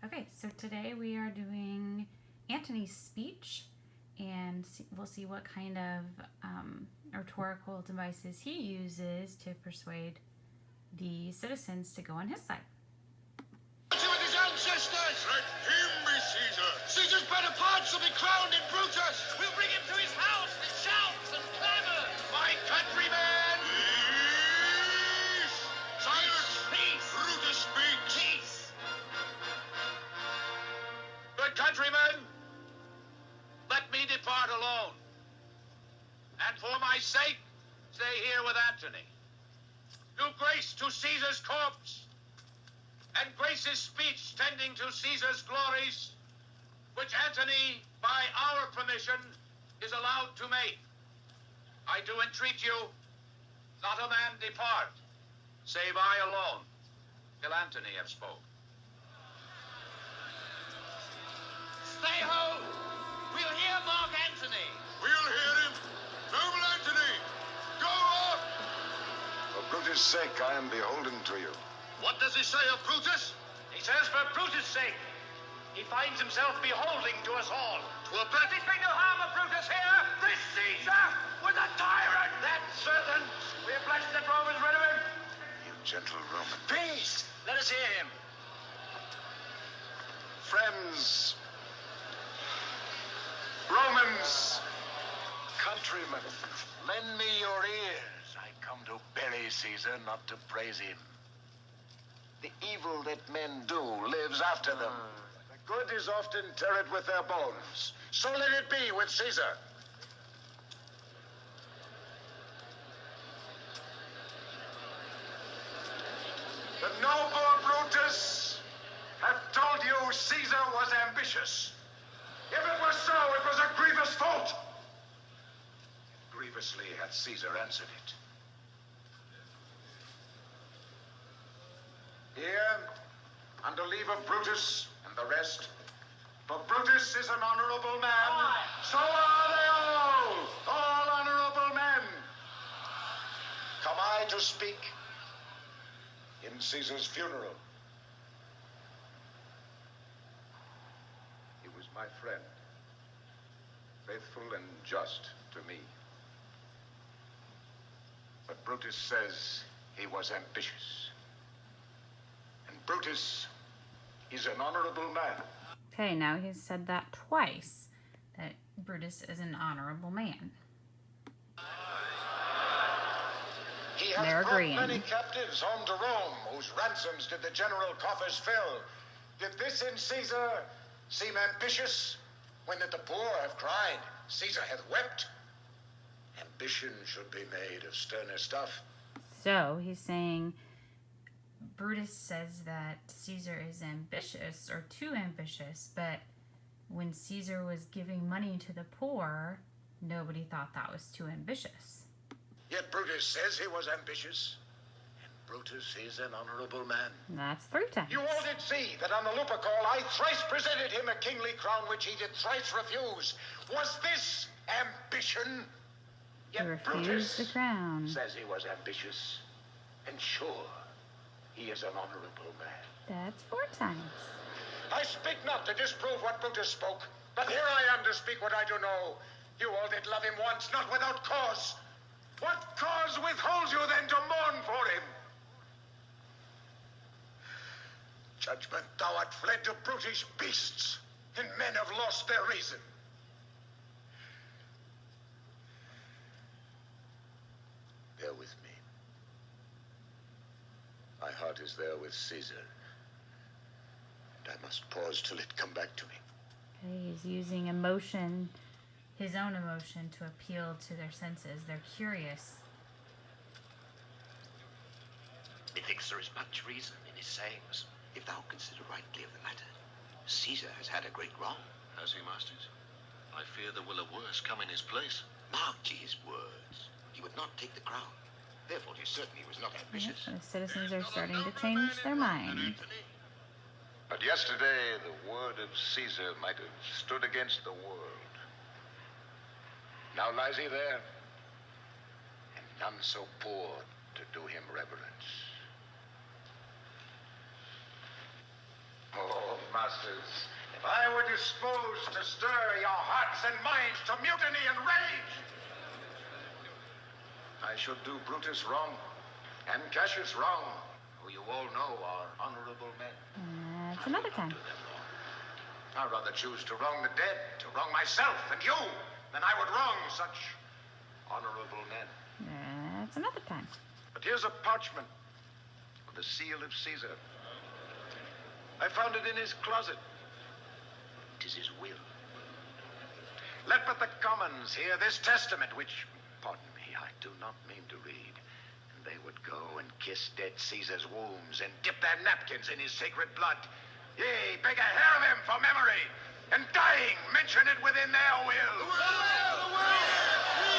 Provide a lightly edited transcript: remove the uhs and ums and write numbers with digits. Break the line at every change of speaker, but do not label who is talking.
Okay, so today we are doing Antony's speech, and we'll see what kind of rhetorical devices he uses to persuade the citizens to go on his side.
With his ancestors! Let him be Caesar! Caesar's better parts will be crowned in Brutus! We'll bring him to his house with shouts and clamors! My countrymen! Peace! Silence! Peace! Brutus speaks! Peace! Good countrymen, let me depart alone. And for my sake, stay here with Antony. Do grace to Caesar's corpse, and grace his speech tending to Caesar's glories, which Antony, by our permission, is allowed to make. I do entreat you, not a man depart, save I alone, till Antony have spoke. Stay home! We'll hear Mark Antony! We'll hear him! Noble Antony! Go on!
For Brutus' sake, I am beholden to you.
What does he say of Brutus? He says for Brutus' sake. He finds himself beholding to us all. To a bet. We speak no harm of Brutus here. This Caesar was a tyrant. That's certain. We're blessed that Rome is rid of him.
You gentle Roman.
Peace! Let us hear him.
Friends, Romans, countrymen, lend me your ears. I come to bury Caesar, not to praise him. The evil that men do lives after them. The good is often interred with their bones. So let it be with Caesar. The noble Brutus have told you Caesar was ambitious. If it was so, it was a grievous fault. Grievously hath Caesar answered it. Here, under leave of Brutus and the rest, for Brutus is an honorable man, so are they all honorable men. Come I to speak in Caesar's funeral. He was my friend, faithful and just to me. But Brutus says he was ambitious. And Brutus is an honorable man.
Okay, now he's said that twice, that Brutus is an honorable man.
He has
They're
brought
agreeing.
many captives home to Rome, whose ransoms did the general coffers fill. Did this in Caesar seem ambitious, when that the poor have cried, Caesar hath wept? Ambition should be made of sterner stuff.
So he's saying Brutus says that Caesar is ambitious or too ambitious, but when Caesar was giving money to the poor, nobody thought that was too ambitious.
Yet Brutus says he was ambitious. And Brutus is an honorable man.
That's 3 times.
You all did see that on the Lupercal I thrice presented him a kingly crown which he did thrice refuse. Was this ambition?
He
Yet
refused
Brutus
the crown.
says he was ambitious. And sure, he is an honorable man.
That's 4 times.
I speak not to disprove what Brutus spoke, but here I am to speak what I do know. You all did love him once, not without cause. What cause withholds you then to mourn for him? Judgment, thou art fled to brutish beasts, and men have lost their reason. Bear with me. My heart is there with Caesar, and I must pause till it come back to me.
Okay, he's using emotion, his own emotion, to appeal to their senses. They're curious.
Methinks there is much reason in his sayings, if thou consider rightly of the matter. Caesar has had a great wrong.
Has he, masters? I fear there will a worse come in his place.
Mark ye his words. He would not take the crown. Therefore, it is certain he was not ambitious.
The citizens are starting to change their mind.
But yesterday, the word of Caesar might have stood against the world. Now lies he there, and none so poor to do him reverence. Oh, master. masters, if I were disposed to stir your hearts and minds to mutiny and rage, I should do Brutus wrong and Cassius wrong, who you all know are honorable men.
That's another time.
I'd rather choose to wrong the dead, to wrong myself and you, than I would wrong such honorable men.
That's another time.
But here's a parchment with the seal of Caesar. I found it in his closet.
'Tis his will.
Let but the commons hear this testament, which, pardon me, I do not mean to read. And they would go and kiss dead Caesar's wounds and dip their napkins in his sacred blood. Yea, beg a hair of him for memory, and dying mention it within their will. The will!